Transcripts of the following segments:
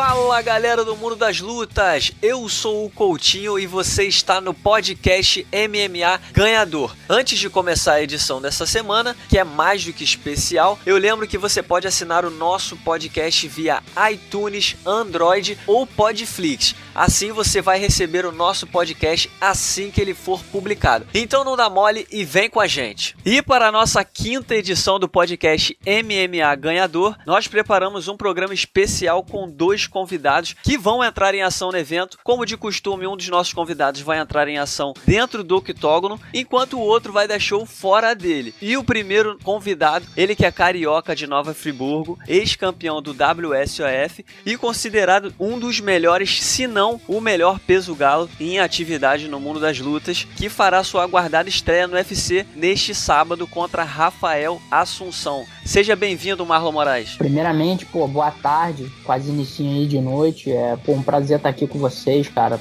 Fala galera do mundo das lutas, eu sou o Coutinho e você está no podcast MMA Ganhador. Antes de começar a edição dessa semana, que é mais do que especial, eu lembro que você pode assinar o nosso podcast via iTunes, Android ou Podflix. Assim você vai receber o nosso podcast assim que ele for publicado. Então não dá mole e vem com a gente. E para a nossa quinta edição do podcast MMA Ganhador, nós preparamos um programa especial com dois convidados que vão entrar em ação no evento. Como de costume, um dos nossos convidados vai entrar em ação dentro do octógono, enquanto o outro vai dar show fora dele. E o primeiro convidado, ele que é carioca de Nova Friburgo, ex-campeão do WSOF e considerado um dos melhores, se não o melhor peso galo em atividade no mundo das lutas, que fará sua aguardada estreia no UFC neste sábado contra Rafael Assunção. Seja bem-vindo, Marlon Moraes. Primeiramente, boa tarde, quase inicinho aí de noite. É um prazer estar aqui com vocês, cara.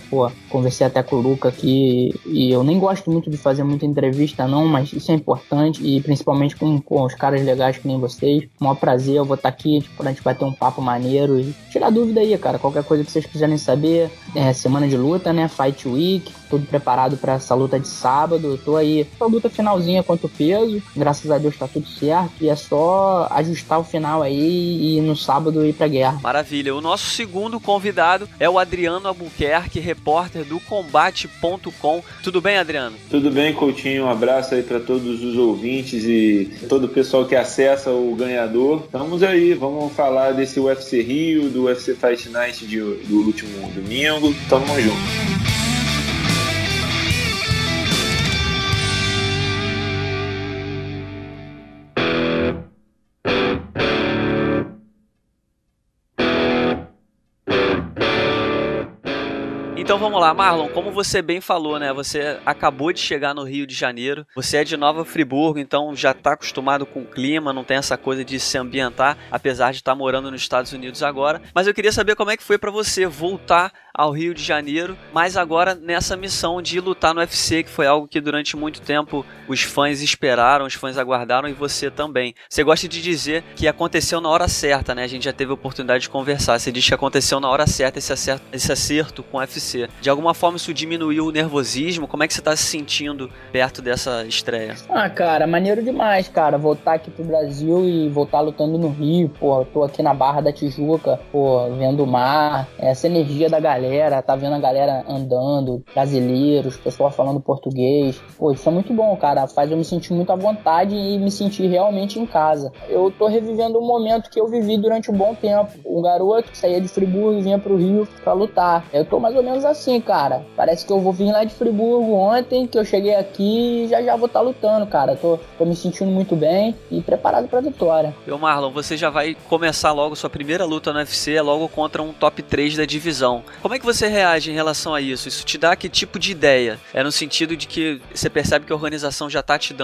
Conversei até com o Luca aqui e eu nem gosto muito de fazer muita entrevista não, mas isso é importante e principalmente com os caras legais que nem vocês. Maior prazer, eu vou estar aqui pra gente bater um papo maneiro e tirar dúvida aí, cara. Qualquer coisa que vocês quiserem saber, semana de luta, né? Fight Week, tudo preparado pra essa luta de sábado. Eu tô aí, a luta finalzinha quanto peso, graças a Deus tá tudo certo e é só ajustar o final aí e no sábado ir pra guerra. Maravilha, o nosso segundo convidado é o Adriano Albuquerque, repórter do Combate.com. Tudo bem, Adriano? Tudo bem, Coutinho, um abraço aí pra todos os ouvintes e todo o pessoal que acessa o Ganhador. Estamos aí, vamos falar desse UFC Rio, do UFC Fight Night do último domingo. Tamo junto. Então vamos lá, Marlon, como você bem falou, né? Você acabou de chegar no Rio de Janeiro, você é de Nova Friburgo, então já está acostumado com o clima, não tem essa coisa de se ambientar, apesar de estar morando nos Estados Unidos agora. Mas eu queria saber como é que foi para você voltar ao Rio de Janeiro, mas agora nessa missão de lutar no UFC, que foi algo que durante muito tempo os fãs esperaram, os fãs aguardaram e você também. Você gosta de dizer que aconteceu na hora certa, né? A gente já teve a oportunidade de conversar. Você diz que aconteceu na hora certa esse acerto com o UFC. De alguma forma isso diminuiu o nervosismo? Como é que você tá se sentindo perto dessa estreia? Cara, maneiro demais, cara. Voltar aqui pro Brasil e voltar lutando no Rio, eu tô aqui na Barra da Tijuca, vendo o mar, essa energia da galera, tá vendo a galera andando, brasileiros, pessoal falando português. Isso é muito bom, cara. Faz eu me sentir muito à vontade e me sentir realmente em casa. Eu tô revivendo um momento que eu vivi durante um bom tempo. Um garoto que saía de Friburgo e vinha pro Rio pra lutar. Eu tô mais ou menos assim, cara. Parece que eu vou vir lá de Friburgo ontem, que eu cheguei aqui e já vou estar lutando, cara. Tô me sentindo muito bem e preparado pra vitória. Marlon, você já vai começar logo sua primeira luta no UFC, logo contra um top 3 da divisão. Como é que você reage em relação a isso? Isso te dá que tipo de ideia? É no sentido de que você percebe que a organização já tá te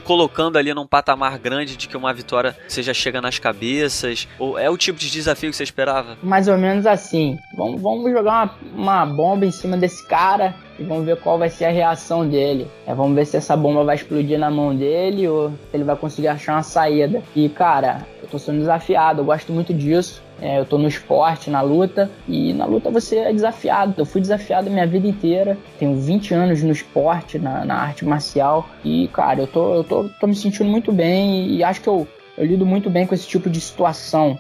colocando ali num patamar grande de que uma vitória você já chega nas cabeças? Ou é o tipo de desafio que você esperava? Mais ou menos assim. Vamos jogar uma bomba em cima desse cara e vamos ver qual vai ser a reação dele. Vamos ver se essa bomba vai explodir na mão dele ou se ele vai conseguir achar uma saída. E, cara, eu tô sendo desafiado, eu gosto muito disso. Eu tô no esporte, na luta, e na luta você é desafiado. Eu fui desafiado a minha vida inteira. Tenho 20 anos no esporte, na arte marcial. E, cara, eu tô me sentindo muito bem e acho que eu lido muito bem com esse tipo de situação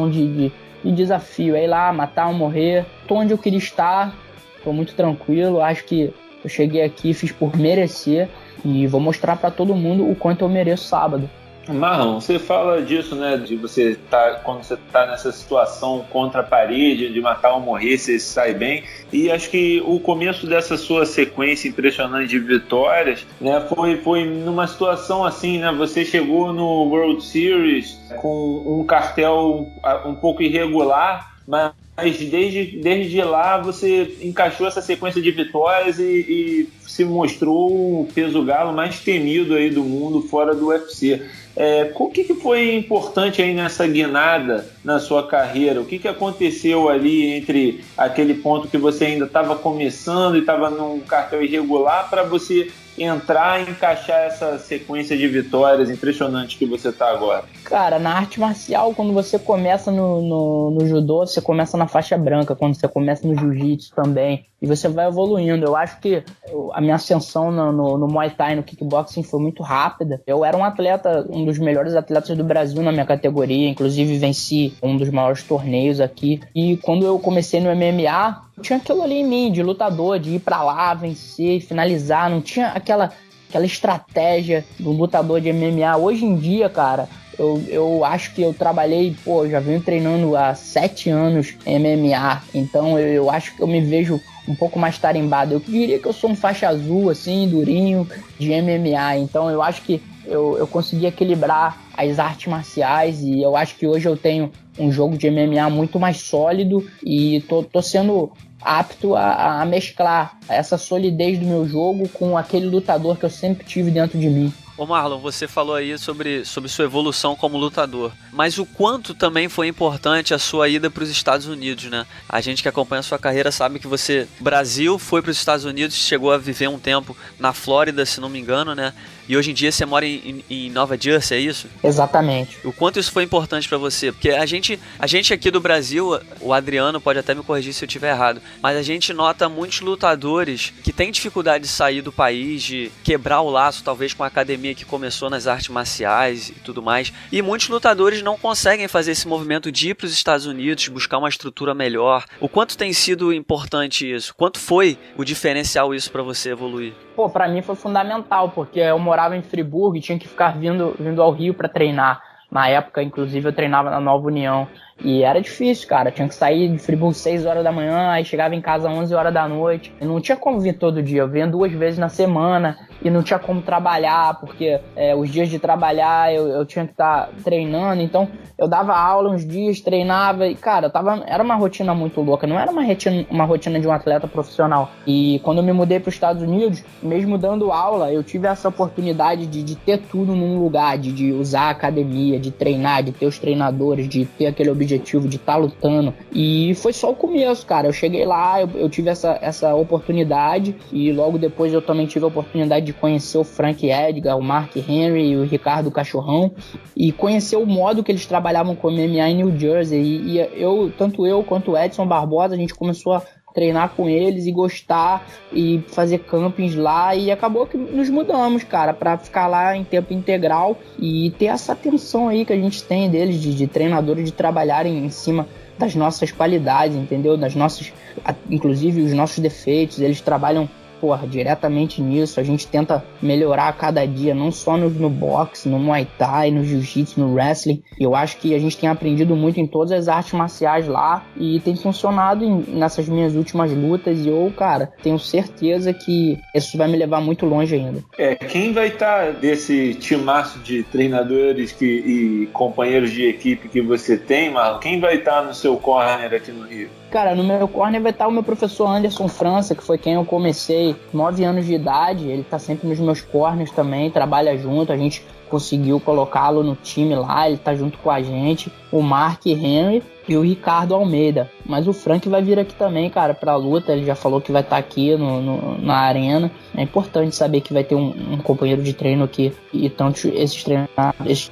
de desafio. É ir lá, matar ou morrer. Tô onde eu queria estar, tô muito tranquilo. Acho que eu cheguei aqui, fiz por merecer e vou mostrar pra todo mundo o quanto eu mereço sábado. Marlon, você fala disso, né, de você quando você tá nessa situação contra a parede, de matar ou morrer, você sai bem, e acho que o começo dessa sua sequência impressionante de vitórias, né, foi numa situação assim, né, você chegou no World Series com um cartel um pouco irregular, mas desde lá você encaixou essa sequência de vitórias e se mostrou o peso galo mais temido aí do mundo fora do UFC. O que foi importante aí nessa guinada na sua carreira? O que aconteceu ali entre aquele ponto que você ainda estava começando e estava num cartel irregular para você entrar e encaixar essa sequência de vitórias impressionantes que você está agora? Cara, na arte marcial, quando você começa no judô, você começa na faixa branca, quando você começa no jiu-jitsu também, e você vai evoluindo. Eu acho que a minha ascensão no Muay Thai, no kickboxing, foi muito rápida. Eu era um atleta, um dos melhores atletas do Brasil na minha categoria, inclusive venci um dos maiores torneios aqui. E quando eu comecei no MMA, tinha aquilo ali em mim, de lutador, de ir pra lá, vencer, finalizar. Não tinha aquela estratégia do lutador de MMA. Hoje em dia, cara, eu acho que eu trabalhei, já venho treinando há 7 anos MMA. Então eu acho que eu me vejo um pouco mais tarimbado. Eu diria que eu sou um faixa azul, assim, durinho, de MMA. Então eu acho que eu consegui equilibrar as artes marciais e eu acho que hoje eu tenho um jogo de MMA muito mais sólido e tô sendo apto a mesclar essa solidez do meu jogo com aquele lutador que eu sempre tive dentro de mim. Ô Marlon, você falou aí sobre sua evolução como lutador, mas o quanto também foi importante a sua ida para os Estados Unidos, né? A gente que acompanha a sua carreira sabe que você, Brasil, foi para os Estados Unidos, chegou a viver um tempo na Flórida, se não me engano, né? E hoje em dia você mora em Nova Jersey, é isso? Exatamente. O quanto isso foi importante pra você? Porque a gente aqui do Brasil, o Adriano pode até me corrigir se eu estiver errado, mas a gente nota muitos lutadores que têm dificuldade de sair do país, de quebrar o laço talvez com a academia que começou nas artes marciais e tudo mais. E muitos lutadores não conseguem fazer esse movimento de ir pros Estados Unidos, buscar uma estrutura melhor. O quanto tem sido importante isso? Quanto foi o diferencial isso pra você evoluir? Pra mim foi fundamental, porque eu morava em Friburgo e tinha que ficar vindo ao Rio para treinar. Na época, inclusive, eu treinava na Nova União. E era difícil, cara. Tinha que sair de Friburgo 6 horas da manhã, aí chegava em casa 11 horas da noite. E não tinha como vir todo dia. Eu vinha 2 vezes na semana e não tinha como trabalhar, porque os dias de trabalhar eu tinha que estar treinando. Então, eu dava aula uns dias, treinava e, cara, era uma rotina muito louca. Não era uma rotina de um atleta profissional. E quando eu me mudei para os Estados Unidos, mesmo dando aula, eu tive essa oportunidade de ter tudo num lugar, de usar a academia, de treinar, de ter os treinadores, de ter aquele objetivo de estar lutando. E foi só o começo, cara. Eu cheguei lá, eu tive essa oportunidade e logo depois eu também tive a oportunidade de conhecer o Frank Edgar, o Mark Henry e o Ricardo Cachorrão e conhecer o modo que eles trabalhavam com MMA em New Jersey. E tanto eu quanto o Edson Barbosa, a gente começou a treinar com eles e gostar e fazer campings lá e acabou que nos mudamos, cara, pra ficar lá em tempo integral e ter essa atenção aí que a gente tem deles, de treinadores, de trabalharem em cima das nossas qualidades, entendeu? Inclusive os nossos defeitos, eles trabalham diretamente nisso. A gente tenta melhorar a cada dia, não só no boxe, no Muay Thai, no Jiu-Jitsu, no Wrestling. E eu acho que a gente tem aprendido muito em todas as artes marciais lá e tem funcionado nessas minhas últimas lutas e eu, cara, tenho certeza que isso vai me levar muito longe ainda. Quem vai estar desse timaço de treinadores e companheiros de equipe que você tem, Marlon? Quem vai estar no seu corner aqui no Rio? Cara, no meu corner vai estar o meu professor Anderson França, que foi quem eu comecei 9 anos de idade. Ele tá sempre nos meus corners também, trabalha junto. A gente conseguiu colocá-lo no time lá, ele tá junto com a gente. O Mark Henry e o Ricardo Almeida. Mas o Frank vai vir aqui também, cara, pra luta. Ele já falou que vai estar aqui na arena. É importante saber que vai ter um companheiro de treino aqui. E tanto esses treinadores...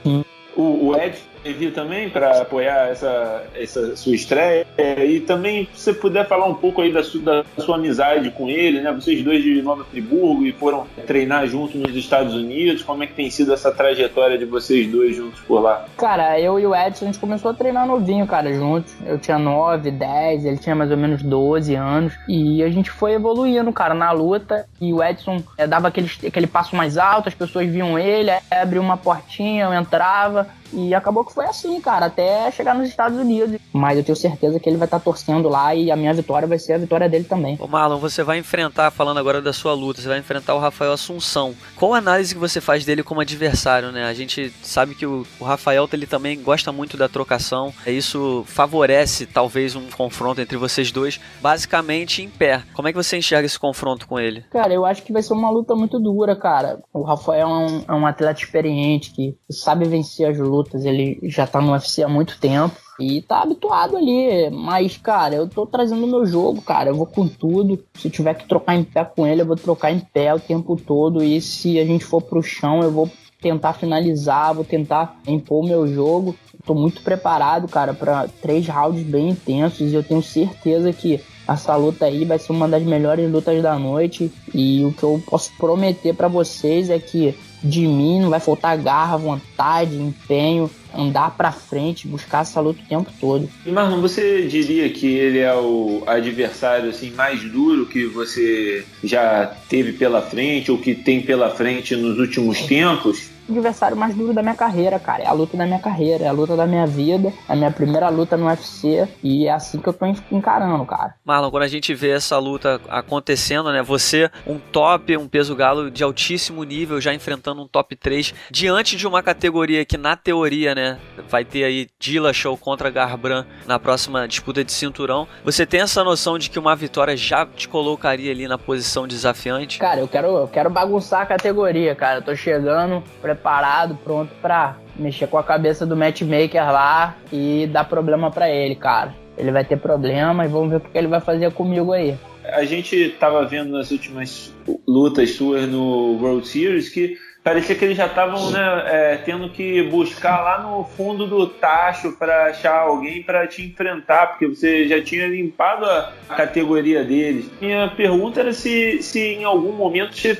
O Ed vir também para apoiar essa sua estreia e também se você puder falar um pouco aí da sua amizade com ele, né? Vocês dois de Nova Friburgo e foram treinar juntos nos Estados Unidos, como é que tem sido essa trajetória de vocês dois juntos por lá? Cara, eu e o Edson, a gente começou a treinar novinho, cara, juntos. Eu tinha 9, 10, ele tinha mais ou menos 12 anos e a gente foi evoluindo, cara, na luta e o Edson dava aquele passo mais alto, as pessoas viam ele, abria uma portinha, eu entrava e acabou que foi assim, cara, até chegar nos Estados Unidos. Mas eu tenho certeza que ele vai estar torcendo lá e a minha vitória vai ser a vitória dele também. Ô Marlon, você vai enfrentar, falando agora da sua luta, você vai enfrentar o Rafael Assunção. Qual a análise que você faz dele como adversário, né? A gente sabe que o Rafael, ele também gosta muito da trocação. Isso favorece, talvez, um confronto entre vocês dois, basicamente em pé. Como é que você enxerga esse confronto com ele? Cara, eu acho que vai ser uma luta muito dura, cara. O Rafael é um atleta experiente que sabe vencer as lutas. Ele já tá no UFC há muito tempo e tá habituado ali. Mas, cara, eu tô trazendo o meu jogo, cara. Eu vou com tudo. Se eu tiver que trocar em pé com ele, eu vou trocar em pé o tempo todo. E se a gente for pro chão, eu vou tentar finalizar, vou tentar impor o meu jogo. Tô muito preparado, cara, para 3 rounds bem intensos. E eu tenho certeza que essa luta aí vai ser uma das melhores lutas da noite. E o que eu posso prometer para vocês é que de mim não vai faltar garra, vontade, empenho, andar pra frente, buscar essa luta o tempo todo. E Marlon, você diria que ele é o adversário assim, mais duro que você já teve pela frente ou que tem pela frente nos últimos tempos? O adversário mais duro da minha carreira, cara. É a luta da minha carreira, é a luta da minha vida, é a minha primeira luta no UFC e é assim que eu tô encarando, cara. Marlon, quando a gente vê essa luta acontecendo, né? Você, um top, um peso galo de altíssimo nível, já enfrentando um top 3, diante de uma categoria que, na teoria, né, vai ter aí Dillashaw contra Garbrandt na próxima disputa de cinturão. Você tem essa noção de que uma vitória já te colocaria ali na posição desafiante? Cara, eu quero bagunçar a categoria, cara. Eu tô chegando preparado, pronto pra mexer com a cabeça do matchmaker lá e dar problema pra ele, cara. Ele vai ter problema e vamos ver o que ele vai fazer comigo aí. A gente tava vendo nas últimas lutas suas no World Series que parecia que eles já estavam, né, tendo que buscar lá no fundo do tacho para achar alguém para te enfrentar, porque você já tinha limpado a categoria deles. Minha pergunta era se em algum momento você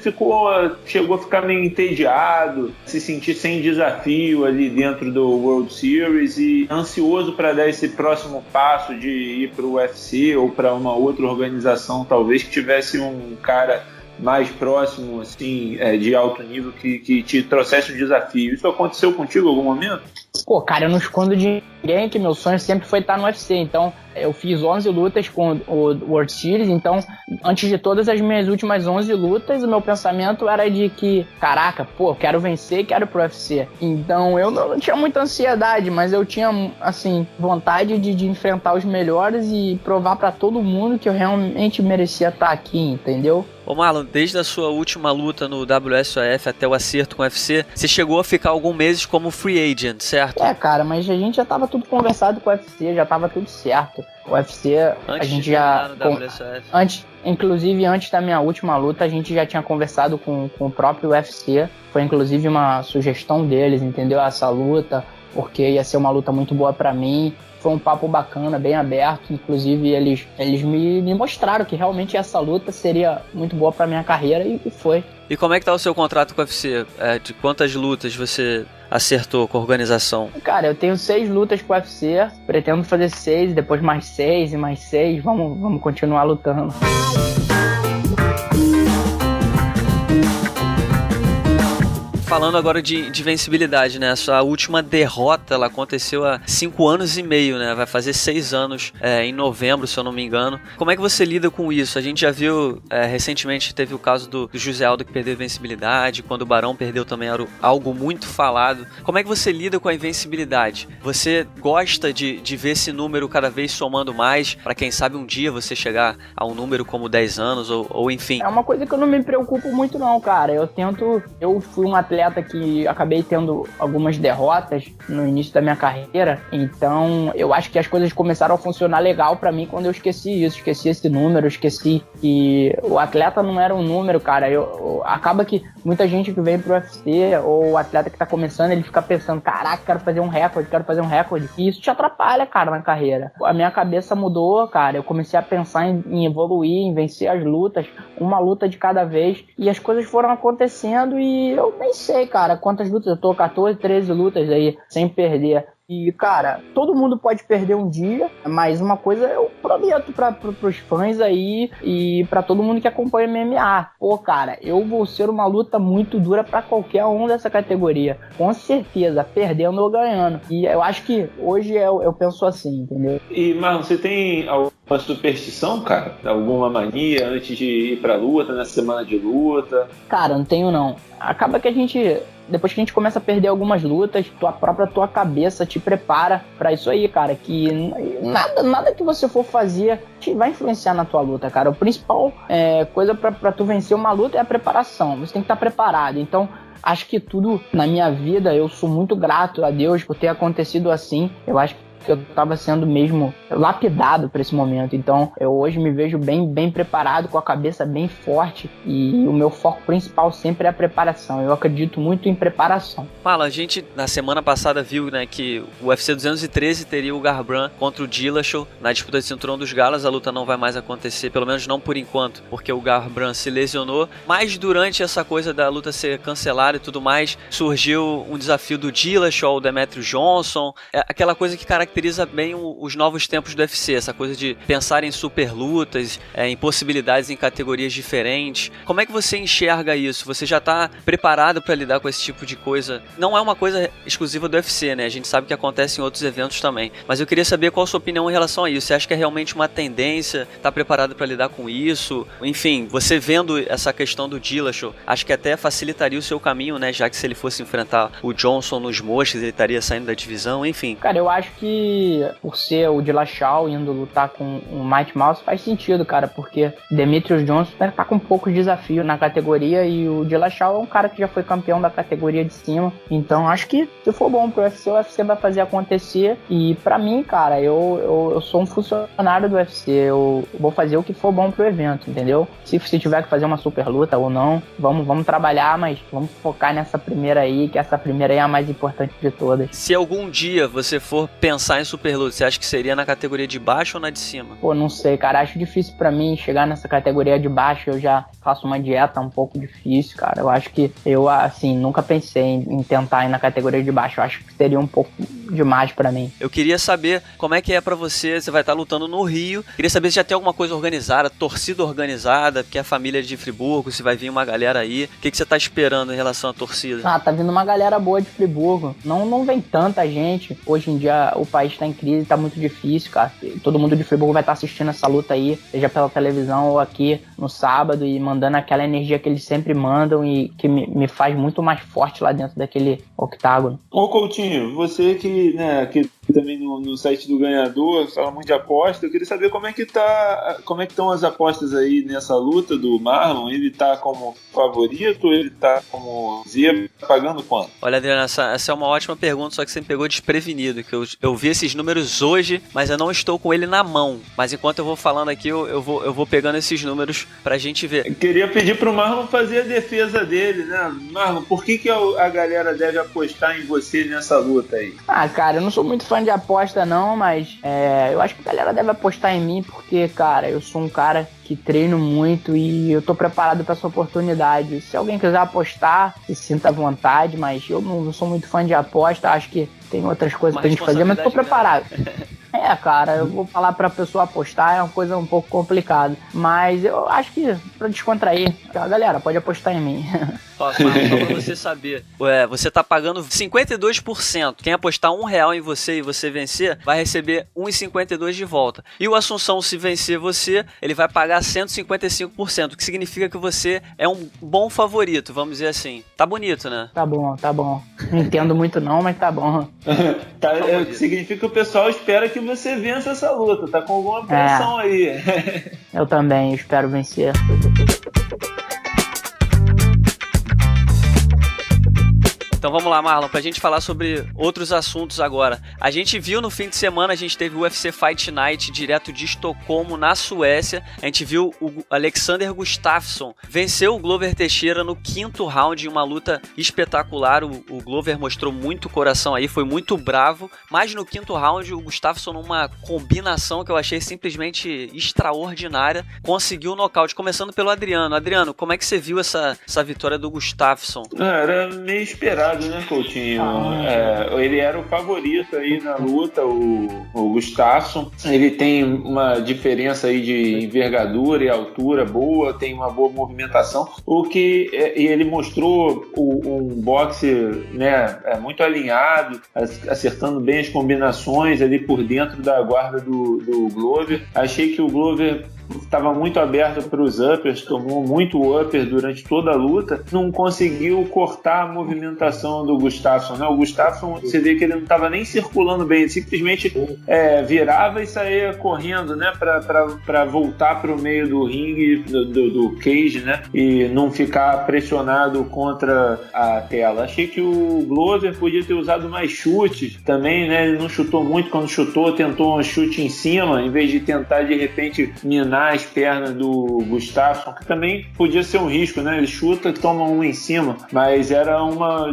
chegou a ficar meio entediado, se sentir sem desafio ali dentro do World Series e ansioso para dar esse próximo passo de ir para o UFC ou para uma outra organização, talvez que tivesse um cara mais próximo, assim, de alto nível que te trouxesse um desafio. Isso aconteceu contigo em algum momento? Pô, cara, eu não escondo de ninguém que meu sonho sempre foi estar no UFC, então eu fiz 11 lutas com o World Series, então antes de todas as minhas últimas 11 lutas, o meu pensamento era de que, caraca, pô, eu quero vencer e quero ir pro UFC. Então eu não tinha muita ansiedade, mas eu tinha, assim, vontade de enfrentar os melhores e provar pra todo mundo que eu realmente merecia estar aqui, entendeu? Ô Marlon, desde a sua última luta no WSOF até o acerto com o UFC, você chegou a ficar alguns meses como free agent, certo? Cara, mas a gente já tava tudo conversado com o UFC, já tava tudo certo. O UFC, antes a gente de já... no WSOF. Inclusive, antes da minha última luta, a gente já tinha conversado com o próprio UFC. Foi inclusive uma sugestão deles, entendeu? Essa luta, porque ia ser uma luta muito boa pra mim. Foi um papo bacana, bem aberto. Inclusive, eles me mostraram que realmente essa luta seria muito boa pra minha carreira e foi. E como é que tá o seu contrato com o UFC? De quantas lutas você acertou com a organização? Cara, eu tenho 6 lutas com o UFC. Pretendo fazer 6, depois mais 6 e mais 6. Vamos continuar lutando. Falando agora de vencibilidade, né? A sua última derrota, ela aconteceu há 5 anos e meio, né? Vai fazer 6 anos em novembro, se eu não me engano. Como é que você lida com isso? A gente já viu, recentemente teve o caso do José Aldo que perdeu a invencibilidade, quando o Barão perdeu também era algo muito falado. Como é que você lida com a invencibilidade? Você gosta de ver esse número cada vez somando mais, para quem sabe um dia você chegar a um número como 10 anos ou enfim? É uma coisa que eu não me preocupo muito não, cara. Eu fui um atleta que acabei tendo algumas derrotas no início da minha carreira, então eu acho que as coisas começaram a funcionar legal pra mim quando eu esqueci isso, esqueci esse número, esqueci que o atleta não era um número, cara. Acaba que muita gente que vem pro UFC ou o atleta que tá começando, ele fica pensando, caraca, quero fazer um recorde, e isso te atrapalha, cara, na carreira. A minha cabeça mudou, cara, eu comecei a pensar em evoluir, em vencer as lutas, uma luta de cada vez, e as coisas foram acontecendo e eu nem sei, cara, quantas lutas eu tô, 14, 13 lutas aí, sem perder. E, cara, todo mundo pode perder um dia, mas uma coisa eu prometo pros fãs aí e pra todo mundo que acompanha MMA. Pô, cara, eu vou ser uma luta muito dura pra qualquer um dessa categoria. Com certeza, perdendo ou ganhando. E eu acho que hoje eu penso assim, entendeu? E, Marlon, você tem alguma superstição, cara? Alguma mania antes de ir pra luta, na semana de luta? Cara, não tenho não. Acaba que depois que a gente começa a perder algumas lutas, tua cabeça te prepara pra isso aí, cara, que nada que você for fazer vai influenciar na tua luta, cara. O principal coisa pra tu vencer uma luta é a preparação. Você tem que estar preparado. Então, acho que tudo na minha vida, eu sou muito grato a Deus por ter acontecido assim. Eu acho que eu estava sendo mesmo lapidado para esse momento. Então, eu hoje me vejo bem preparado, com a cabeça bem forte, e o meu foco principal sempre é a preparação. Eu acredito muito em preparação. Fala, a gente na semana passada viu, né, que o UFC 213 teria o Garbrandt contra o Dillashaw na disputa de cinturão dos galas. A luta não vai mais acontecer, pelo menos não por enquanto, porque o Garbrandt se lesionou. Mas durante essa coisa da luta ser cancelada e tudo mais, surgiu um desafio do Dillashaw ao Demetrius Johnson. É aquela coisa que caracteriza bem os novos tempos do UFC, essa coisa de pensar em super lutas, em possibilidades em categorias diferentes. Como é que você enxerga isso? Você já está preparado para lidar com esse tipo de coisa? Não é uma coisa exclusiva do UFC, né? A gente sabe que acontece em outros eventos também. Mas eu queria saber qual a sua opinião em relação a isso. Você acha que é realmente uma tendência? Está preparado para lidar com isso? Enfim, você vendo essa questão do Dillashaw, acho que até facilitaria o seu caminho, né? Já que se ele fosse enfrentar o Johnson nos mosques, ele estaria saindo da divisão, enfim. Cara, eu acho que por ser o Dillashaw indo lutar com o Mighty Mouse faz sentido, cara, porque Demetrius Johnson tá com poucos desafios na categoria e o Dillashaw é um cara que já foi campeão da categoria de cima. Então acho que se for bom pro UFC, o UFC vai fazer acontecer. E pra mim, cara, eu sou um funcionário do UFC, eu vou fazer o que for bom pro evento, entendeu? Se tiver que fazer uma super luta ou não, vamos trabalhar, mas vamos focar nessa primeira aí, que essa primeira aí é a mais importante de todas. Se algum dia você for pensar em super luta, você acha que seria na categoria de baixo ou na de cima? Pô, não sei, cara, acho difícil pra mim chegar nessa categoria de baixo. Eu já faço uma dieta um pouco difícil, cara. Eu acho que eu, assim, nunca pensei em tentar ir na categoria de baixo. Eu acho que seria um pouco demais pra mim. Eu queria saber como é que é pra você vai estar lutando no Rio. Queria saber se já tem alguma coisa organizada, torcida organizada, porque a família é de Friburgo, se vai vir uma galera aí. O que você tá esperando em relação à torcida? Tá vindo uma galera boa de Friburgo. Não vem tanta gente. Hoje em dia o país tá em crise, tá muito difícil, cara. Todo mundo de Friburgo vai estar assistindo essa luta aí, seja pela televisão ou aqui no sábado, e mandando aquela energia que eles sempre mandam e que me faz muito mais forte lá dentro daquele octágono. Ô Coutinho, você que, né, aqui também no site do Ganhador fala muito de aposta, eu queria saber como é que estão as apostas aí nessa luta do Marlon. Ele tá como favorito ou ele tá como zebra, pagando quanto? Olha, Adriano, essa é uma ótima pergunta, só que você me pegou desprevenido, que eu vi esses números hoje, mas eu não estou com ele na mão. Mas enquanto eu vou falando aqui, eu vou pegando esses números pra gente ver. Eu queria pedir pro Marlon fazer a defesa dele, né? Marlon, por que a galera deve apostar em você nessa luta aí? Ah, cara, eu não sou muito fã de aposta não, mas eu acho que a galera deve apostar em mim porque, cara, eu sou um cara que treino muito e eu tô preparado para essa oportunidade. Se alguém quiser apostar, se sinta à vontade, mas eu não sou muito fã de aposta, acho que tem outras coisas pra gente fazer, mas tô preparado. Cara, eu vou falar pra pessoa apostar, é uma coisa um pouco complicada. Mas eu acho que pra descontrair, a galera pode apostar em mim. Só pra você saber, você tá pagando 52%. Quem apostar R$1 em você e você vencer, vai receber 1,52 de volta. E o Assunção, se vencer você, ele vai pagar 155%, o que significa que você é um bom favorito, vamos dizer assim. Tá bonito, né? Tá bom. Não entendo muito não, mas tá bom. Significa que o pessoal espera que você vença essa luta, tá com alguma pressão aí. Eu também espero vencer. Então vamos lá, Marlon, pra gente falar sobre outros assuntos agora. A gente viu no fim de semana, a gente teve o UFC Fight Night direto de Estocolmo, na Suécia. A gente viu o Alexander Gustafsson vencer o Glover Teixeira no 5º round em uma luta espetacular. O Glover mostrou muito coração aí, foi muito bravo. Mas no 5º round, o Gustafsson, numa combinação que eu achei simplesmente extraordinária, conseguiu o nocaute. Começando pelo Adriano. Adriano, como é que você viu essa vitória do Gustafsson? Era meio esperado pesado, né, Coutinho? Ele era o favorito aí na luta, o Gustafsson. Ele tem uma diferença aí de envergadura e altura boa, tem uma boa movimentação, e ele mostrou um boxe, né, muito alinhado, acertando bem as combinações ali por dentro da guarda do Glover. Achei que o Glover estava muito aberto para os uppers, tomou muito upper durante toda a luta, não conseguiu cortar a movimentação do Gustafsson, né? O Gustafsson, você vê que ele não estava nem circulando bem, ele simplesmente virava e saía correndo, né? Para voltar para o meio do ringue, do cage, né? E não ficar pressionado contra a tela. Achei que o Glover podia ter usado mais chutes também, né? Ele não chutou muito, quando chutou, tentou um chute em cima, em vez de tentar de repente minar as pernas do Gustafsson, que também podia ser um risco, né? Ele chuta, toma um em cima, mas era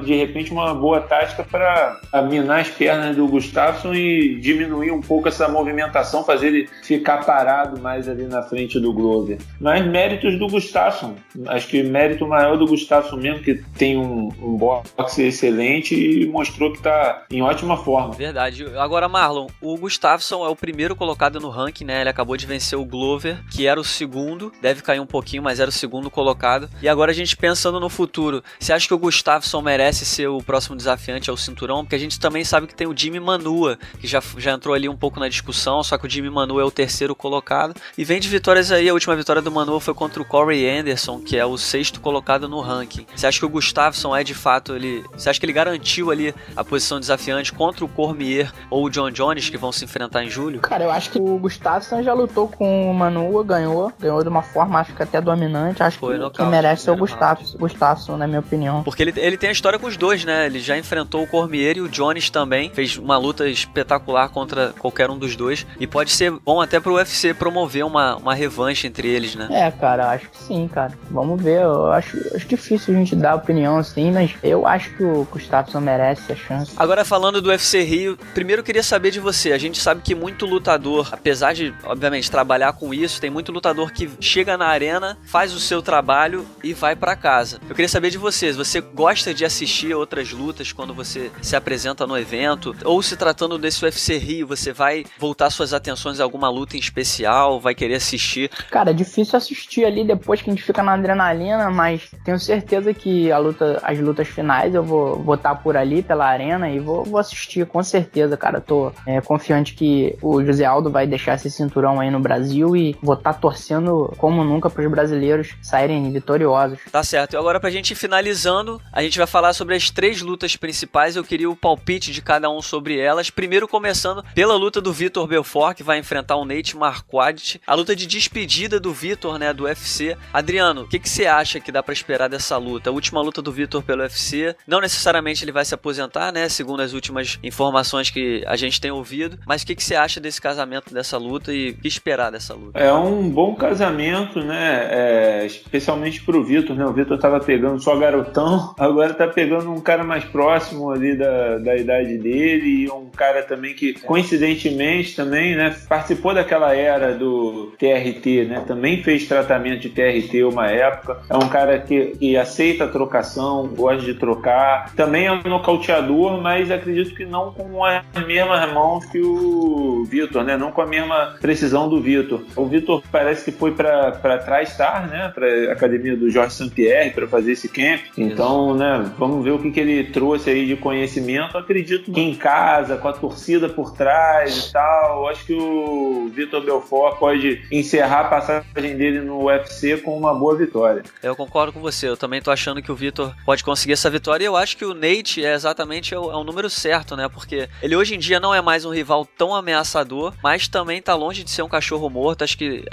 de repente uma boa tática para minar as pernas do Gustafsson e diminuir um pouco essa movimentação, fazer ele ficar parado mais ali na frente do Glover. Mas méritos do Gustafsson, acho que mérito maior do Gustafsson mesmo, que tem um boxe excelente e mostrou que está em ótima forma. Verdade. Agora, Marlon, o Gustafsson é o primeiro colocado no ranking, né? Ele acabou de vencer o Glover, que era o segundo, deve cair um pouquinho, mas era o segundo colocado. E agora a gente pensando no futuro, você acha que o Gustafsson merece ser o próximo desafiante ao cinturão? Porque a gente também sabe que tem o Jimmy Manuwa, que já entrou ali um pouco na discussão, só que o Jimmy Manuwa é o terceiro colocado. E vem de vitórias aí, a última vitória do Manuwa foi contra o Corey Anderson, que é o sexto colocado no ranking. Você acha que o Gustafsson de fato, você acha que ele garantiu ali a posição desafiante contra o Cormier ou o John Jones, que vão se enfrentar em julho? Cara, eu acho que o Gustafsson já lutou com o Manuwa, ganhou de uma forma, acho que até dominante. Acho que quem merece é o Gustafsson, na minha opinião. Porque ele tem a história com os dois, né? Ele já enfrentou o Cormier e o Jones também. Fez uma luta espetacular contra qualquer um dos dois. E pode ser bom até pro UFC promover uma revanche entre eles, né? Cara, acho que sim, cara. Vamos ver. Eu acho difícil a gente dar opinião assim, mas eu acho que o Gustafsson merece a chance. Agora, falando do UFC Rio, primeiro eu queria saber de você. A gente sabe que muito lutador, apesar de, obviamente, trabalhar com isso, tem muito lutador que chega na arena, faz o seu trabalho e vai pra casa. Eu queria saber de vocês, você gosta de assistir outras lutas quando você se apresenta no evento? Ou se tratando desse UFC Rio, você vai voltar suas atenções a alguma luta em especial, vai querer assistir? Cara, é difícil assistir ali depois que a gente fica na adrenalina, mas tenho certeza que as lutas finais eu vou estar por ali, pela arena, e vou assistir, com certeza, cara. Tô confiante que o José Aldo vai deixar esse cinturão aí no Brasil e vou estar torcendo como nunca para os brasileiros saírem vitoriosos. Tá certo. E agora, pra gente ir finalizando, a gente vai falar sobre as 3 lutas principais. Eu queria o palpite de cada um sobre elas. Primeiro, começando pela luta do Vitor Belfort, que vai enfrentar o Nate Marquardt. A luta de despedida do Vitor, né, do UFC. Adriano, o que você acha que dá pra esperar dessa luta? A última luta do Vitor pelo UFC. Não necessariamente ele vai se aposentar, né, segundo as últimas informações que a gente tem ouvido. Mas o que você acha desse casamento, dessa luta, e o que esperar dessa luta? É um bom casamento, né? Especialmente pro Vitor, né? O Vitor tava pegando só garotão, agora tá pegando um cara mais próximo ali da idade dele, e um cara também que, coincidentemente também, né, participou daquela era do TRT, né? Também fez tratamento de TRT uma época. É um cara que aceita a trocação, gosta de trocar. Também é um nocauteador, mas acredito que não com as mesmas mãos que o Vitor, né? Não com a mesma precisão do Vitor. O Vitor parece que foi para TriStar, né? Para a academia do Jorge St-Pierre para fazer esse camp. Então, né? Vamos ver o que ele trouxe aí de conhecimento. Acredito que em casa, com a torcida por trás e tal, acho que o Vitor Belfort pode encerrar a passagem dele no UFC com uma boa vitória. Eu concordo com você. Eu também tô achando que o Vitor pode conseguir essa vitória, e eu acho que o Nate é exatamente o número certo, né? Porque ele hoje em dia não é mais um rival tão ameaçador, mas também tá longe de ser um cachorro morto. Acho que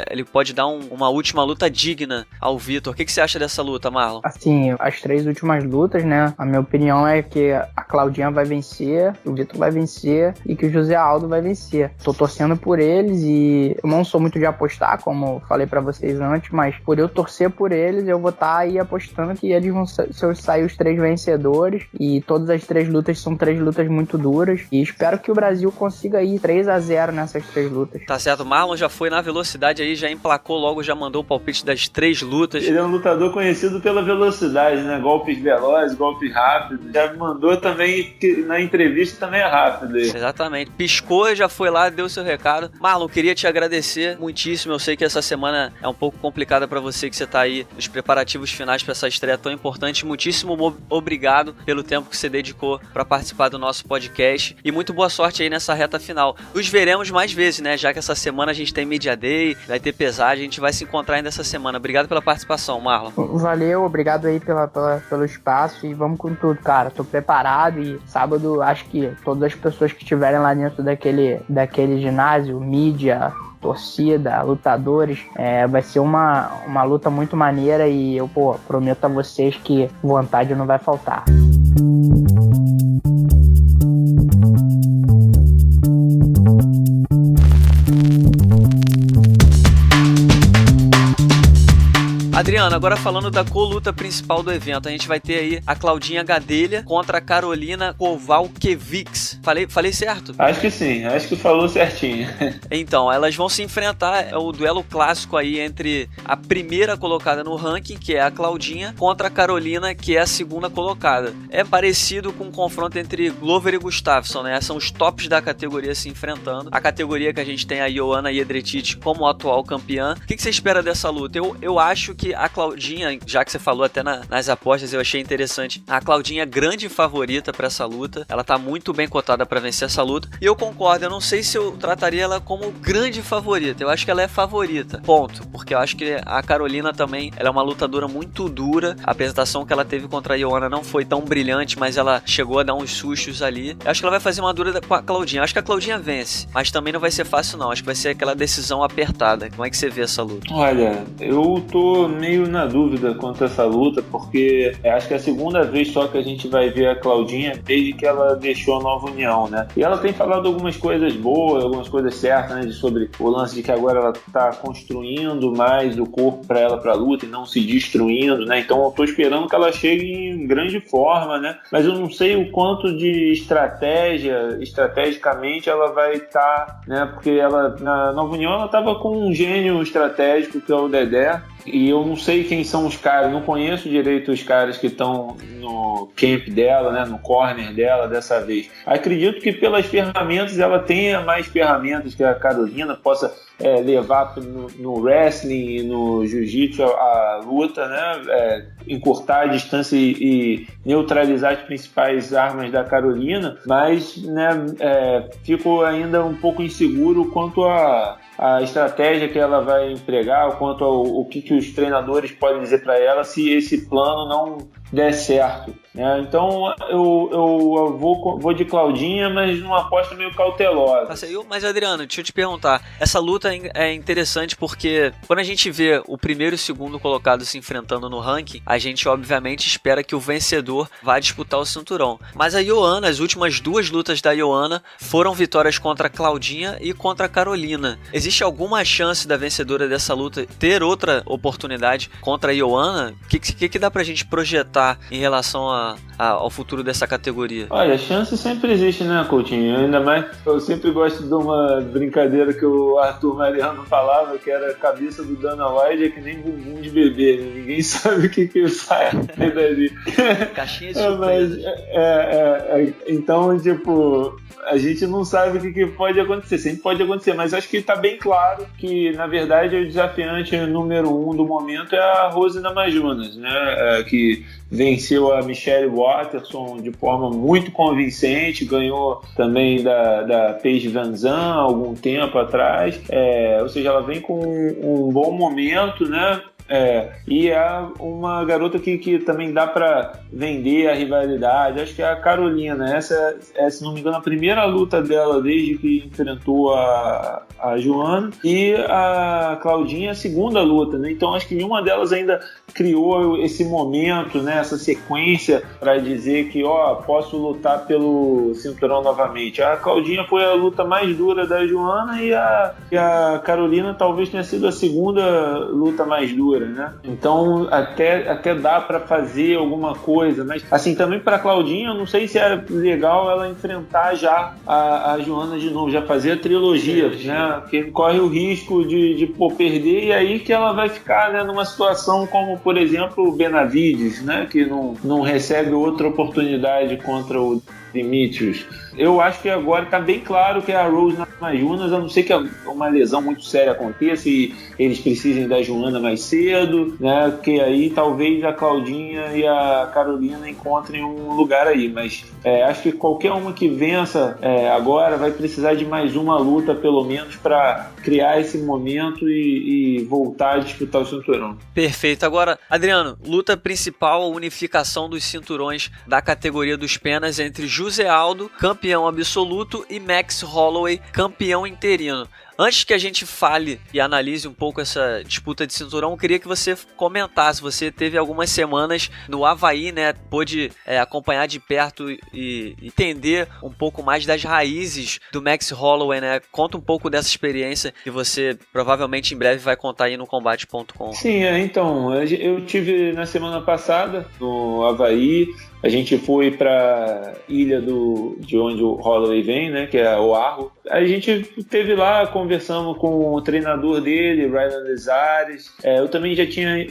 ele pode dar uma última luta digna ao Vitor. O que você acha dessa luta, Marlon? Assim, as 3 últimas lutas, né? A minha opinião é que a Claudinha vai vencer, o Vitor vai vencer e que o José Aldo vai vencer. Tô torcendo por eles e eu não sou muito de apostar, como falei pra vocês antes, mas por eu torcer por eles, eu vou estar aí apostando que eles vão sair os 3 vencedores, e todas as 3 lutas são 3 lutas muito duras, e espero que o Brasil consiga ir 3-0 nessas 3 lutas. Tá certo, Marlon já foi na na velocidade aí, já emplacou logo, já mandou o palpite das 3 lutas. Ele é um lutador conhecido pela velocidade, né? Golpes velozes, golpes rápidos. Já mandou também, que na entrevista também é rápido. Exatamente. Piscou, já foi lá, deu seu recado. Marlon, queria te agradecer muitíssimo. Eu sei que essa semana é um pouco complicada pra você, que você tá aí nos preparativos finais pra essa estreia tão importante. Muitíssimo obrigado pelo tempo que você dedicou pra participar do nosso podcast. E muito boa sorte aí nessa reta final. Nos veremos mais vezes, né? Já que essa semana a gente tem Media Day, vai ter pesagem, a gente vai se encontrar ainda essa semana. Obrigado pela participação, Marlon. Valeu, obrigado aí pelo espaço e vamos com tudo, cara. Tô preparado e sábado acho que todas as pessoas que estiverem lá dentro daquele ginásio, mídia, torcida, lutadores, vai ser uma luta muito maneira e eu, prometo a vocês que vontade não vai faltar. Adriano, agora falando da co-luta principal do evento, a gente vai ter aí a Claudinha Gadelha contra a Karolina Kowalkiewicz. Falei certo? Acho que sim, acho que falou certinho. Então, elas vão se enfrentar, é o duelo clássico aí entre a primeira colocada no ranking, que é a Claudinha, contra a Karolina, que é a segunda colocada. É parecido com um confronto entre Glover e Gustafsson, né? São os tops da categoria se enfrentando. A categoria que a gente tem a Joanna Jedrzejczyk como atual campeã. O que você espera dessa luta? Eu acho que a Claudinha, já que você falou até nas apostas, eu achei interessante. A Claudinha é grande favorita para essa luta. Ela tá muito bem cotada para vencer essa luta. E eu concordo, eu não sei se eu trataria ela como grande favorita. Eu acho que ela é favorita. Ponto. Porque eu acho que a Karolina também, ela é uma lutadora muito dura. A apresentação que ela teve contra a Joanna não foi tão brilhante, mas ela chegou a dar uns sustos ali. Eu acho que ela vai fazer uma dura com a Claudinha. Eu acho que a Claudinha vence, mas também não vai ser fácil não. Acho que vai ser aquela decisão apertada. Como é que você vê essa luta? Olha, eu tô meio na dúvida quanto a essa luta, porque acho que é a segunda vez só que a gente vai ver a Claudinha desde que ela deixou a Nova União, né? E ela tem falado algumas coisas boas, algumas coisas certas, né? Sobre o lance de que agora ela tá construindo mais o corpo para ela pra luta e não se destruindo, né? Então eu tô esperando que ela chegue em grande forma, né? Mas eu não sei o quanto de estrategicamente ela vai estar, né? Porque ela, na Nova União, ela tava com um gênio estratégico que é o Dedé. E eu não sei quem são os caras, não conheço direito os caras que estão no camp dela, né, no corner dela dessa vez. Acredito que pelas ferramentas ela tenha mais ferramentas que a Karolina possa levar no wrestling e no jiu-jitsu a luta, né, encurtar a distância e neutralizar as principais armas da Karolina, mas né, fico ainda um pouco inseguro quanto a estratégia que ela vai empregar, quanto ao que os treinadores podem dizer para ela se esse plano não der certo. Então eu vou de Claudinha, mas numa aposta meio cautelosa. Mas Adriano, deixa eu te perguntar, essa luta é interessante porque quando a gente vê o primeiro e o segundo colocado se enfrentando no ranking, a gente obviamente espera que o vencedor vá disputar o cinturão. Mas a Joanna, as últimas 2 lutas da Joanna foram vitórias contra a Claudinha e contra a Karolina. Existe alguma chance da vencedora dessa luta ter outra oportunidade contra a Joanna? O que dá pra gente projetar em relação ao futuro dessa categoria? Olha, chance sempre existe, né, Coutinho? Ainda mais, eu sempre gosto de uma brincadeira que o Arthur Mariano falava, que era a cabeça do Dana White é que nem bumbum de bebê, né? Ninguém sabe o que sai dali. Caixinha de surpresa. Então, tipo, a gente não sabe o que pode acontecer, sempre pode acontecer, mas acho que está bem claro que, na verdade, o desafiante número 1 do momento é a Rose Namajunas, né? Que venceu a Michelle Waterson de forma muito convincente, ganhou também da Paige VanZant há algum tempo atrás, ou seja, ela vem com um bom momento, né? E é uma garota que também dá para vender a rivalidade. Acho que é a Karolina, essa é, se não me engano, a primeira luta dela desde que enfrentou a Joanna, e a Claudinha a segunda luta, né? Então acho que nenhuma delas ainda criou esse momento, né? Essa sequência para dizer que posso lutar pelo cinturão novamente. A Claudinha foi a luta mais dura da Joanna e a Karolina talvez tenha sido a segunda luta mais dura. altura, né? Então até dá para fazer alguma coisa, mas assim, também para Claudinha, eu não sei se é legal ela enfrentar já a Joana de novo, já fazer a trilogia, né? Porque corre o risco de perder, e aí que ela vai ficar, né, numa situação como, por exemplo, o Benavides, né? Que não recebe outra oportunidade contra o Dimitrios. Eu acho que agora está bem claro que é a Rose na Jonas, a não ser que uma lesão muito séria aconteça e eles precisem da Joana mais cedo, né? Que aí talvez a Claudinha e a Carolina encontrem um lugar aí, mas acho que qualquer uma que vença agora vai precisar de mais uma luta pelo menos para criar esse momento e voltar a disputar o cinturão. Perfeito. Agora, Adriano, luta principal, unificação dos cinturões da categoria dos penas entre José Aldo, campeão absoluto, e Max Holloway, campeão interino. Antes que a gente fale e analise um pouco essa disputa de cinturão, eu queria que você comentasse. Você teve algumas semanas no Havaí, né? Pôde acompanhar de perto e entender um pouco mais das raízes do Max Holloway, né? Conta um pouco dessa experiência que você provavelmente em breve vai contar aí no Combate.com. Sim, então, eu tive na semana passada no Havaí. A gente foi para ilha de onde o Holloway vem, né, que é Oahu. A gente esteve lá, conversamos com o treinador dele, Ryan Lezares. Eu também já tinha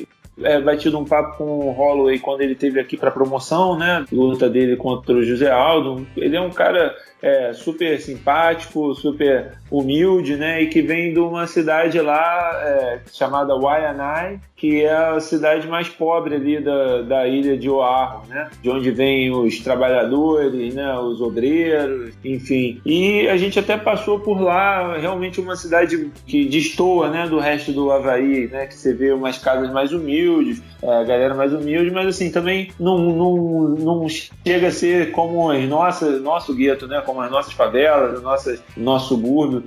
batido um papo com o Holloway quando ele esteve aqui para promoção, né, luta dele contra o José Aldo. Ele é um cara super simpático, super humilde, né, e que vem de uma cidade lá chamada Waianae, que é a cidade mais pobre ali da ilha de Oahu, né, de onde vêm os trabalhadores, né, os obreiros, enfim. E a gente até passou por lá, realmente uma cidade que destoa, né, do resto do Havaí, né, que você vê umas casas mais humildes, a galera mais humilde, mas assim, também não chega a ser como nosso gueto, né, como as nossas favelas, nosso subúrbio.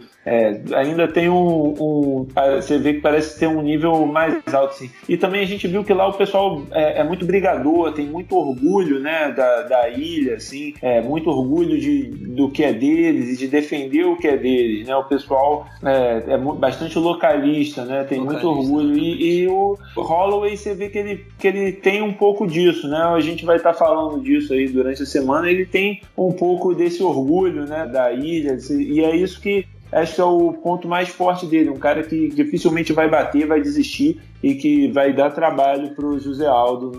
Ainda tem você vê que parece ter um nível mais alto, assim. E também a gente viu que lá o pessoal é muito brigador, tem muito orgulho, né, da ilha, assim, muito orgulho do que é deles e de defender o que é deles, né? O pessoal é bastante localista, né? Tem muito orgulho, e o Holloway, você vê que ele tem um pouco disso, né? A gente vai estar falando disso aí durante a semana. Ele tem um pouco desse orgulho, né, da ilha, e é isso que acho que é o ponto mais forte dele, um cara que dificilmente vai bater, vai desistir e que vai dar trabalho para o José Aldo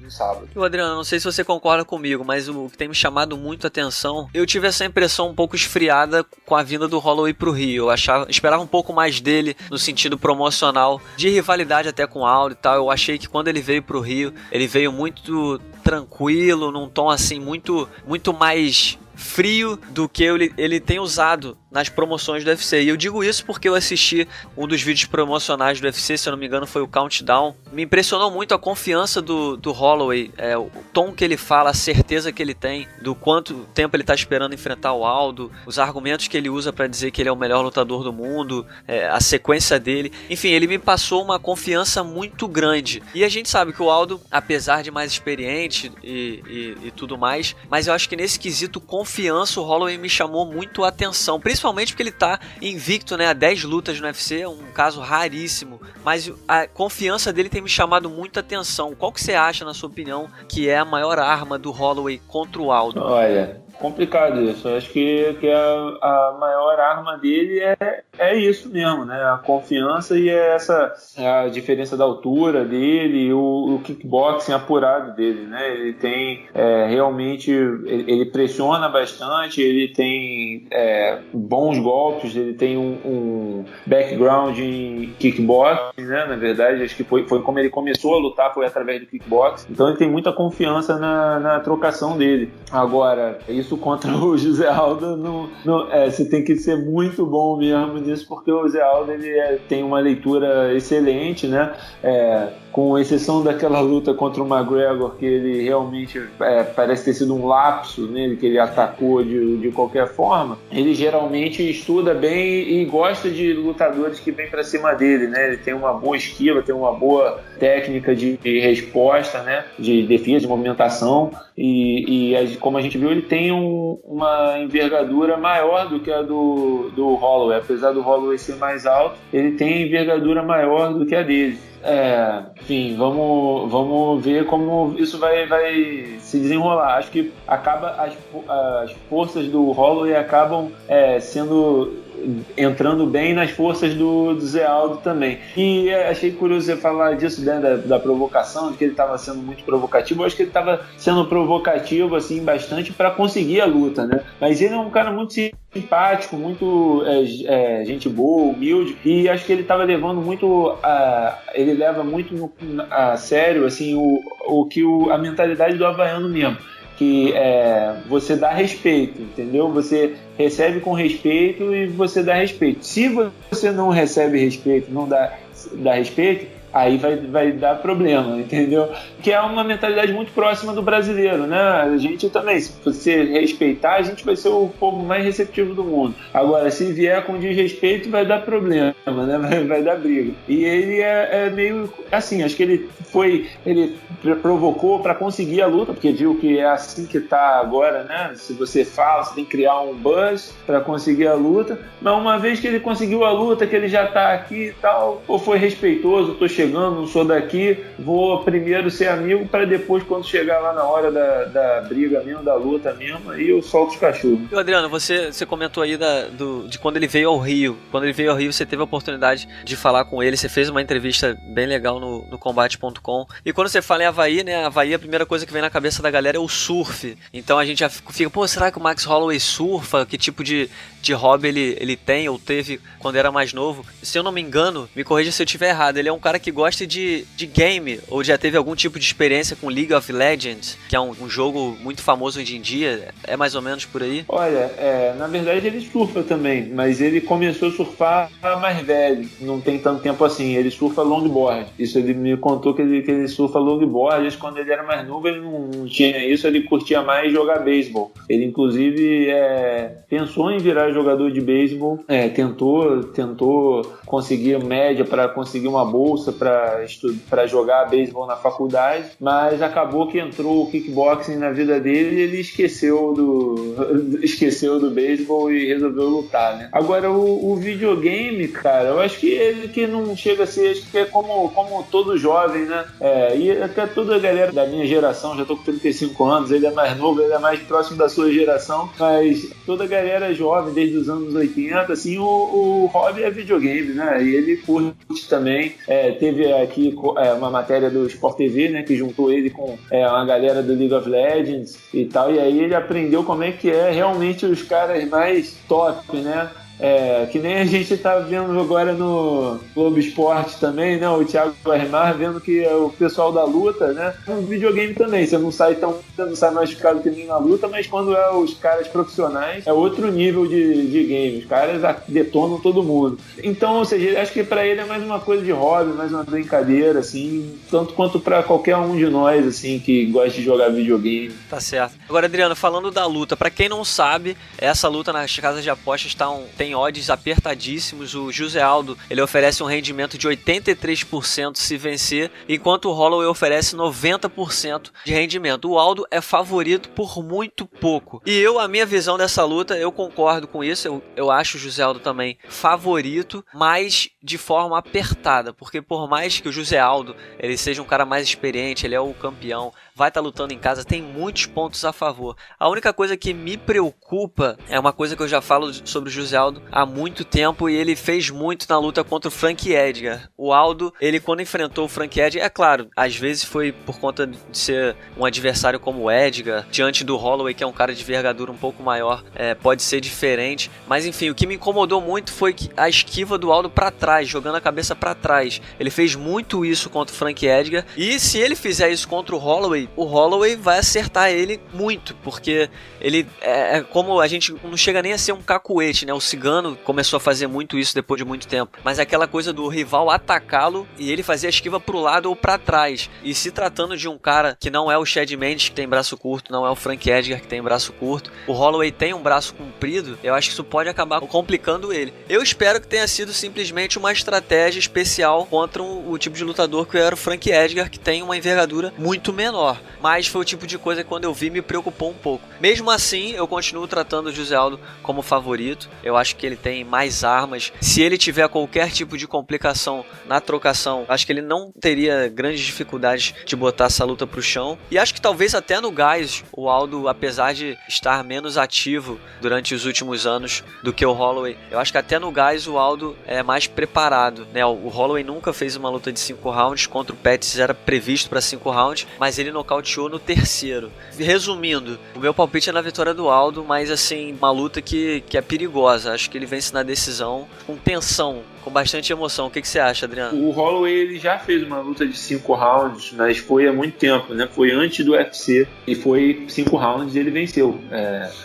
no sábado. Adriano, não sei se você concorda comigo, mas o que tem me chamado muito a atenção, eu tive essa impressão um pouco esfriada com a vinda do Holloway pro Rio. Eu esperava um pouco mais dele no sentido promocional, de rivalidade até com o Aldo e tal. Eu achei que quando ele veio pro Rio, ele veio muito tranquilo, num tom assim muito mais frio do que ele tem usado nas promoções do UFC. E eu digo isso porque eu assisti um dos vídeos promocionais do UFC, se eu não me engano foi o Countdown. Me impressionou muito a confiança do Holloway, o tom que ele fala, a certeza que ele tem, do quanto tempo ele está esperando enfrentar o Aldo, os argumentos que ele usa para dizer que ele é o melhor lutador do mundo, a sequência dele. Enfim, ele me passou uma confiança muito grande. E a gente sabe que o Aldo, apesar de mais experiente e tudo mais, mas eu acho que nesse quesito confiança, o Holloway me chamou muito a atenção, principalmente porque ele tá invicto, né, a 10 lutas no UFC, é um caso raríssimo, mas a confiança dele tem me chamado muito a atenção. Qual que você acha, na sua opinião, que é a maior arma do Holloway contra o Aldo? Olha, complicado isso. Eu acho que a maior arma dele é isso mesmo, né? A confiança e a diferença da altura dele e o kickboxing apurado dele, né? Ele tem realmente, ele pressiona bastante, ele tem bons golpes, ele tem um background em kickboxing, né? Na verdade, acho que foi como ele começou a lutar, foi através do kickboxing. Então ele tem muita confiança na trocação dele. Agora, isso contra o José Aldo, você tem que ser muito bom mesmo nisso, porque o José Aldo ele tem uma leitura excelente, né? Com exceção daquela luta contra o McGregor, que ele realmente parece ter sido um lapso nele, que ele atacou de qualquer forma. Ele geralmente estuda bem e gosta de lutadores que vêm para cima dele, né? Ele tem uma boa esquiva, tem uma boa técnica de resposta, né? De defesa, de movimentação. Como a gente viu, ele tem uma envergadura maior do que a do Holloway. Apesar do Holloway ser mais alto, ele tem envergadura maior do que a dele. Enfim, vamos ver como isso vai se desenrolar. Acho que as forças do Holloway acabam entrando bem nas forças do Zé Aldo também. E achei curioso você falar disso, né, da provocação, de que ele estava sendo muito provocativo. Eu acho que ele estava sendo provocativo assim, bastante para conseguir a luta, né? Mas ele é um cara muito simpático, muito gente boa, humilde, e acho que ele estava levando muito ele leva muito a sério assim, a mentalidade do havaiano mesmo, que você dá respeito, entendeu? Você recebe com respeito e você dá respeito. Se você não recebe respeito, não dá respeito, aí vai dar problema, entendeu? Que é uma mentalidade muito próxima do brasileiro, né? A gente também, se você respeitar, a gente vai ser o povo mais receptivo do mundo. Agora, se vier com desrespeito, vai dar problema, né? Vai dar briga. E ele é meio assim, acho que ele provocou para conseguir a luta, porque viu que é assim que tá agora, né? Se você fala, você tem que criar um buzz para conseguir a luta, mas uma vez que ele conseguiu a luta, que ele já tá aqui e tal, ou foi respeitoso, tô chegando, não sou daqui, vou primeiro ser amigo para depois, quando chegar lá na hora da briga mesmo, da luta mesmo, aí eu solto os cachorros. E Adriano, você comentou aí de quando ele veio ao Rio. Quando ele veio ao Rio, você teve a oportunidade de falar com ele, você fez uma entrevista bem legal no combate.com. E quando você fala em Havaí, né, Havaí, a primeira coisa que vem na cabeça da galera é o surf. Então a gente já fica, será que o Max Holloway surfa? Que tipo de hobby ele tem ou teve quando era mais novo? Se eu não me engano, me corrija se eu estiver errado, ele é um cara que gosta de game, ou já teve algum tipo de experiência com League of Legends, que é um jogo muito famoso hoje em dia. É mais ou menos por aí? Olha, na verdade ele surfa também, mas ele começou a surfar mais velho, não tem tanto tempo assim. Ele surfa longboard. Isso ele me contou que ele surfa longboard. Quando ele era mais novo ele não tinha isso, ele curtia mais jogar beisebol. Ele inclusive pensou em virar jogador de beisebol, tentou conseguir média para conseguir uma bolsa para jogar beisebol na faculdade, mas acabou que entrou o kickboxing na vida dele e ele esqueceu do beisebol e resolveu lutar, né? Agora o videogame, cara, eu acho que ele que não chega a ser, acho que é como todo jovem, né? E até toda a galera da minha geração, já tô com 35 anos, ele é mais novo, ele é mais próximo da sua geração, mas toda a galera jovem, desde os anos 80, assim, o hobby é videogame, né? E ele curte também. Teve aqui uma matéria do Sport TV, né, que juntou ele com uma galera do League of Legends e tal, e aí ele aprendeu como é que é realmente os caras mais top, né? Que nem a gente tá vendo agora no Globo Esporte também, né? O Thiago Armar vendo que o pessoal da luta, né? No videogame também, você não sai machucado que nem na luta, mas quando os caras profissionais, é outro nível de game. Os caras detonam todo mundo. Então, ou seja, acho que pra ele é mais uma coisa de hobby, mais uma brincadeira, assim, tanto quanto pra qualquer um de nós, assim, que gosta de jogar videogame. Tá certo. Agora, Adriano, falando da luta, pra quem não sabe, essa luta nas casas de apostas tem odds apertadíssimos. O José Aldo, ele oferece um rendimento de 83% se vencer, enquanto o Holloway oferece 90% de rendimento. O Aldo é favorito por muito pouco. E a minha visão dessa luta, eu concordo com isso. Eu acho o José Aldo também favorito, mas de forma apertada, porque por mais que o José Aldo ele seja um cara mais experiente, ele é o campeão, vai estar lutando em casa, tem muitos pontos a favor. A única coisa que me preocupa é uma coisa que eu já falo sobre o José Aldo há muito tempo, e ele fez muito na luta contra o Frank Edgar. O Aldo, ele quando enfrentou o Frank Edgar, é claro, às vezes foi por conta de ser um adversário como o Edgar, diante do Holloway, que é um cara de envergadura um pouco maior, pode ser diferente, mas enfim, o que me incomodou muito foi a esquiva do Aldo pra trás, jogando a cabeça pra trás. Ele fez muito isso contra o Frank Edgar, e se ele fizer isso contra o Holloway vai acertar ele muito, porque ele como a gente não chega nem a ser um cacuete, né? O Cigano começou a fazer muito isso depois de muito tempo, mas aquela coisa do rival atacá-lo e ele fazer a esquiva pro lado ou pra trás. E se tratando de um cara que não é o Chad Mendes, que tem braço curto, não é o Frank Edgar, que tem braço curto, o Holloway tem um braço comprido, eu acho que isso pode acabar complicando ele. Eu espero que tenha sido simplesmente uma estratégia especial contra o tipo de lutador que era o Frank Edgar, que tem uma envergadura muito menor. melhor. Mas foi o tipo de coisa que quando eu vi me preocupou um pouco. Mesmo assim, eu continuo tratando o José Aldo como favorito. Eu acho que ele tem mais armas. Se ele tiver qualquer tipo de complicação na trocação, acho que ele não teria grandes dificuldades de botar essa luta pro chão. E acho que talvez até no gás, o Aldo, apesar de estar menos ativo durante os últimos anos do que o Holloway, eu acho que até no gás o Aldo é mais preparado, né? O Holloway nunca fez uma luta de 5 rounds, contra o Pettis era previsto para 5 rounds, mas ele nocauteou no terceiro. Resumindo, o meu palpite é na vitória do Aldo, mas assim, uma luta que é perigosa. Acho que ele vence na decisão, com tensão, com bastante emoção. O que você acha, Adriano? O Holloway ele já fez uma luta de 5 rounds, mas foi há muito tempo, né? Foi antes do UFC e foi 5 rounds e ele venceu.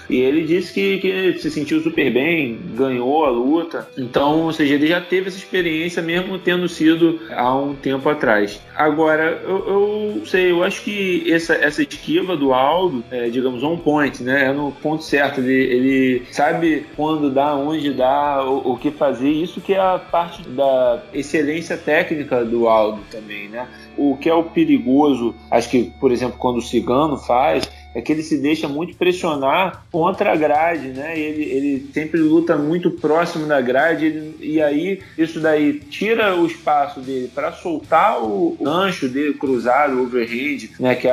E ele disse que se sentiu super bem, ganhou a luta. Então, ou seja, ele já teve essa experiência mesmo tendo sido há um tempo atrás. Agora, eu acho que essa esquiva do Aldo, digamos, on point, né? É no ponto certo. Ele sabe quando dá, onde dá, o que fazer. Isso que é a parte da excelência técnica do Aldo também, né? O que é o perigoso, acho que, por exemplo, quando o Cigano faz, é que ele se deixa muito pressionar contra a grade, né? Ele sempre luta muito próximo da grade, e aí isso daí tira o espaço dele para soltar o gancho dele cruzado, o overhand, né? Que é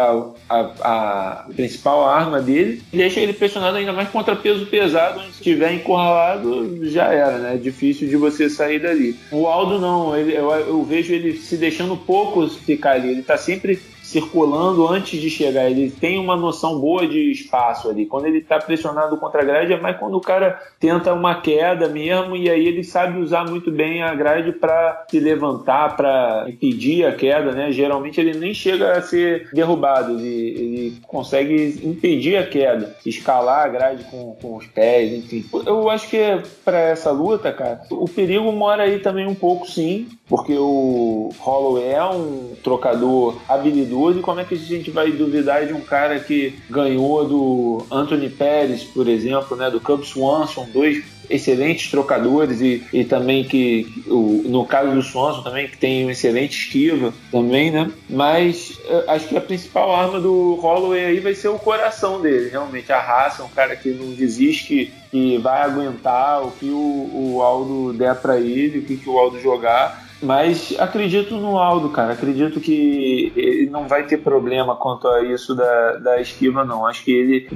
a principal arma dele, e deixa ele pressionado ainda mais contra peso pesado, onde se estiver encurralado já era, né? É difícil de você sair dali. O Aldo não, eu vejo ele se deixando pouco ficar ali, ele tá sempre circulando antes de chegar, ele tem uma noção boa de espaço ali. Quando ele está pressionado contra a grade, é mais quando o cara tenta uma queda mesmo, e aí ele sabe usar muito bem a grade para se levantar, para impedir a queda, né? Geralmente ele nem chega a ser derrubado, ele consegue impedir a queda, escalar a grade com os pés, enfim. Eu acho que para essa luta, cara, o perigo mora aí também um pouco, sim, porque o Holloway é um trocador habilidoso, e como é que a gente vai duvidar de um cara que ganhou do Anthony Pettis, por exemplo, né, do Cub Swanson, dois excelentes trocadores, e também que no caso do Swanson também, que tem um excelente esquiva também, né? Mas acho que a principal arma do Holloway aí vai ser o coração dele, realmente, a raça, um cara que não desiste, que vai aguentar o que o Aldo der para ele, o que o Aldo jogar. Mas acredito no Aldo, cara. Acredito que ele não vai ter problema quanto a isso da esquiva, não. Acho que ele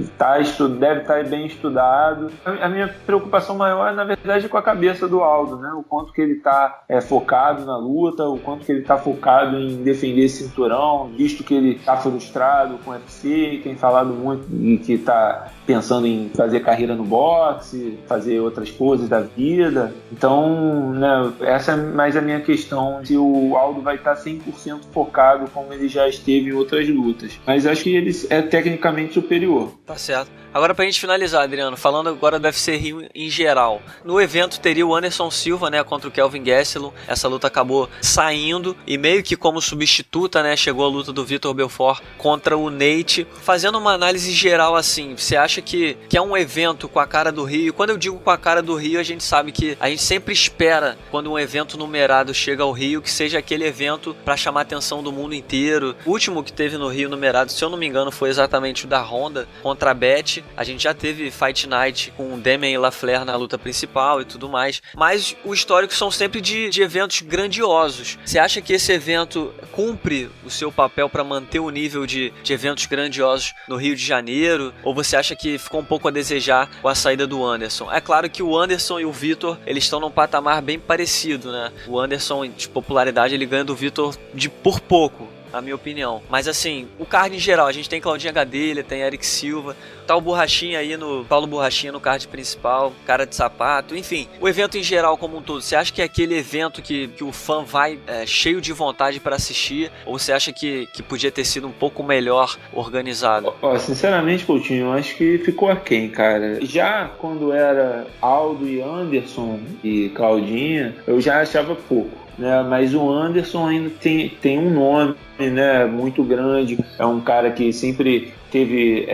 deve estar bem estudado. A minha preocupação maior, na verdade, é com a cabeça do Aldo, né? O quanto que ele está focado na luta, o quanto que ele está focado em defender esse cinturão, visto que ele está frustrado com o UFC, tem falado muito e que está pensando em fazer carreira no boxe, fazer outras coisas da vida. Então, né, essa é mais a minha questão, se o Aldo vai estar 100% focado como ele já esteve em outras lutas. Mas acho que ele é tecnicamente superior. Tá certo. Agora, pra gente finalizar, Adriano, falando agora do UFC Rio em geral. No evento teria o Anderson Silva, né, contra o Kelvin Gastelum. Essa luta acabou saindo e meio que como substituta, né, chegou a luta do Vitor Belfort contra o Nate. Fazendo uma análise geral assim, você acha que é um evento com a cara do Rio? Quando eu digo com a cara do Rio, a gente sabe que a gente sempre espera, quando um evento numerado chega ao Rio, que seja aquele evento pra chamar a atenção do mundo inteiro. O último que teve no Rio numerado, se eu não me engano, foi exatamente o da Honda contra a Beth. A gente já teve Fight Night com o Demian Lafleur na luta principal e tudo mais, mas o histórico são sempre de eventos grandiosos. Você acha que esse evento cumpre o seu papel para manter o nível de eventos grandiosos no Rio de Janeiro? Ou você acha que ficou um pouco a desejar com a saída do Anderson? É claro que o Anderson e o Vitor, eles estão num patamar bem parecido, né? O Anderson, de popularidade, ele ganha do Vitor por pouco, na minha opinião. Mas assim, o card em geral, a gente tem Claudinha Gadelha, tem Eric Silva, tá o Borrachinha aí Paulo Borrachinha no card principal, cara de sapato, enfim, o evento em geral como um todo. Você acha que é aquele evento que o fã vai cheio de vontade para assistir, ou você acha que podia ter sido um pouco melhor organizado? Sinceramente, Coutinho, eu acho que ficou aquém, cara. Já quando era Aldo e Anderson e Claudinha, eu já achava pouco, né? Mas o Anderson ainda tem um nome, né, muito grande, é um cara que sempre teve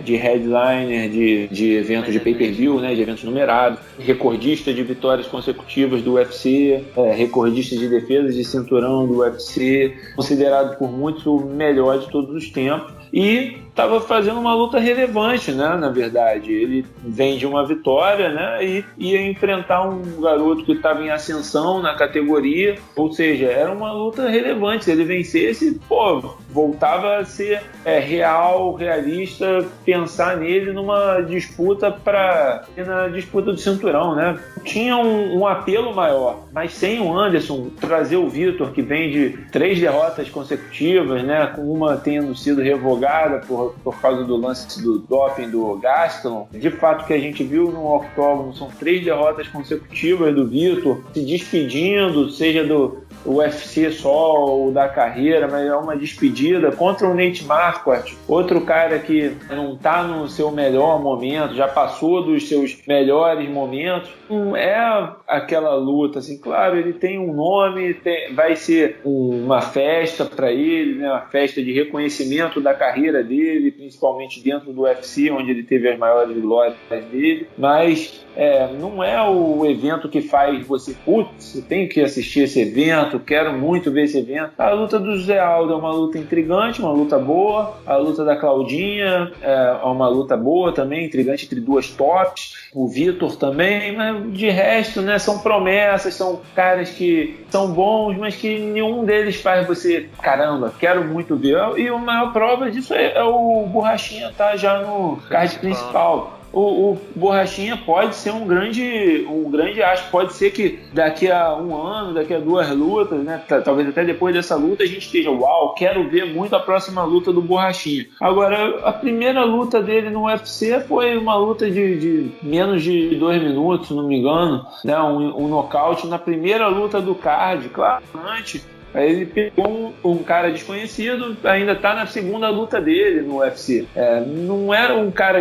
de headliner de eventos de pay-per-view, né, de eventos numerados, recordista de vitórias consecutivas do UFC, recordista de defesas de cinturão do UFC, considerado por muitos o melhor de todos os tempos. E estava fazendo uma luta relevante, né? Na verdade, ele vem de uma vitória, né? E ia enfrentar um garoto que estava em ascensão na categoria, ou seja, era uma luta relevante. Se ele vencesse, voltava a ser realista, pensar nele numa disputa na disputa do cinturão, né? Tinha um apelo maior, mas sem o Anderson, trazer o Vitor, que vem de 3 derrotas consecutivas, né? Com uma tendo sido revogada por causa do lance do doping do Gastelum. De fato, que a gente viu no octógono são 3 derrotas consecutivas do Vitor, se despedindo, seja do UFC só ou da carreira, mas é uma despedida contra o Nate Marquardt, outro cara que não está no seu melhor momento, já passou dos seus melhores momentos. Não é aquela luta, assim, claro, ele tem um nome, vai ser uma festa para ele, né, uma festa de reconhecimento da carreira dele, principalmente dentro do UFC, onde ele teve as maiores glórias dele, mas não é o evento que faz você, putz, tenho que assistir esse evento, quero muito ver esse evento. A luta do José Aldo é uma luta intrigante, uma luta boa. A luta da Claudinha é uma luta boa também, intrigante entre duas tops. O Vitor também, mas de resto, né, são promessas, são caras que são bons, mas que nenhum deles faz você, caramba, quero muito ver. E a maior prova disso é o Borrachinha tá já no card principal. O Borrachinha pode ser um grande astro, pode ser que daqui a um ano, daqui a 2 lutas, né, talvez até depois dessa luta a gente esteja, quero ver muito a próxima luta do Borrachinha. Agora, a primeira luta dele no UFC foi uma luta de menos de 2 minutos, se não me engano, né, um nocaute na primeira luta do card, claro, antes. Aí ele pegou um cara desconhecido, ainda tá na segunda luta dele no UFC. Não é um cara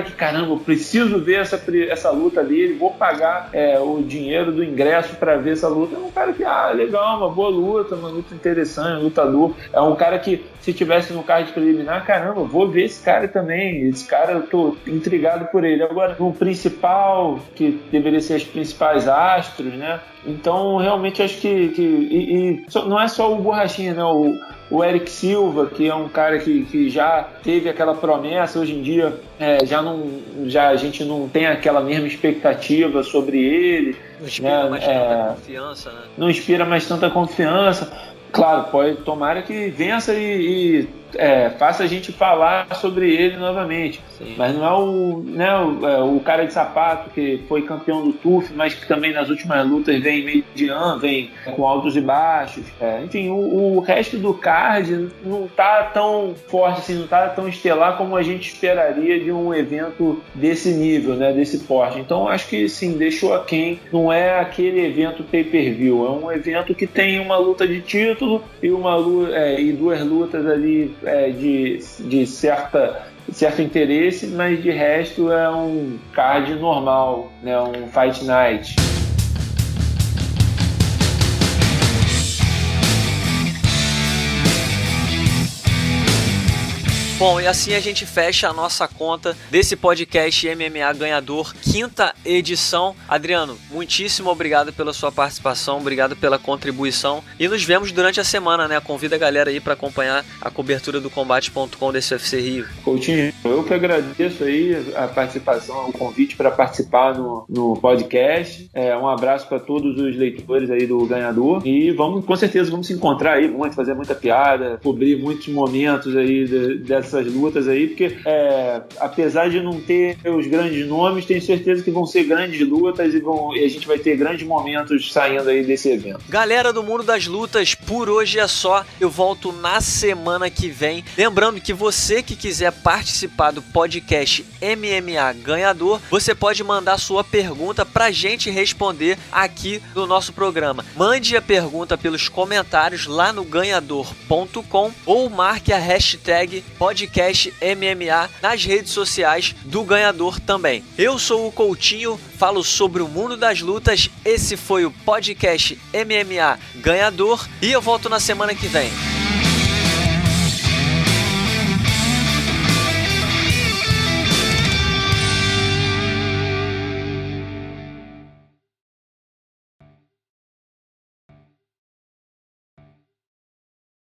que, caramba, eu preciso ver essa luta dele, vou pagar o dinheiro do ingresso para ver essa luta. É um cara que, legal, uma boa luta, uma luta interessante, um lutador. É um cara que, se tivesse no card preliminar, caramba, vou ver esse cara também. Esse cara, eu tô intrigado por ele. Agora, no principal, que deveria ser os principais astros, né? Então, realmente, acho que não é só o Borrachinha, né? O Eric Silva, que é um cara que já teve aquela promessa, hoje em dia a gente não tem aquela mesma expectativa sobre ele. Não inspira mais tanta confiança, né? Não inspira mais tanta confiança. Claro, tomara que vença e faça a gente falar sobre ele novamente. Sim. Mas não é o cara de sapato que foi campeão do TUF, mas que também nas últimas lutas vem mediano, vem com altos e baixos. Enfim, o resto do card não tá tão forte assim, não tá tão estelar como a gente esperaria de um evento desse nível, né, desse porte. Então acho que sim, deixou aquém. Não é aquele evento pay-per-view, é um evento que tem uma luta de título e 2 lutas ali de certo interesse, mas de resto é um card normal, né? Um Fight Night. Bom, e assim a gente fecha a nossa conta desse podcast MMA Ganhador, 5ª edição. Adriano, muitíssimo obrigado pela sua participação, obrigado pela contribuição e nos vemos durante a semana, né? Convida a galera aí para acompanhar a cobertura do Combate.com desse UFC Rio. Coutinho, eu que agradeço aí a participação, o convite para participar no podcast. Um abraço para todos os leitores aí do Ganhador e com certeza vamos se encontrar aí, vamos fazer muita piada, cobrir muitos momentos aí dessas lutas aí, porque apesar de não ter os grandes nomes, tenho certeza que vão ser grandes lutas e a gente vai ter grandes momentos saindo aí desse evento. Galera do mundo das lutas, por hoje é só. Eu volto na semana que vem. Lembrando que você que quiser participar do podcast MMA Ganhador, você pode mandar sua pergunta pra gente responder aqui no nosso programa. Mande a pergunta pelos comentários lá no ganhador.com ou marque a hashtag podcast MMA nas redes sociais do Ganhador também. Eu sou o Coutinho, falo sobre o mundo das lutas. Esse foi o podcast MMA Ganhador e eu volto na semana que vem.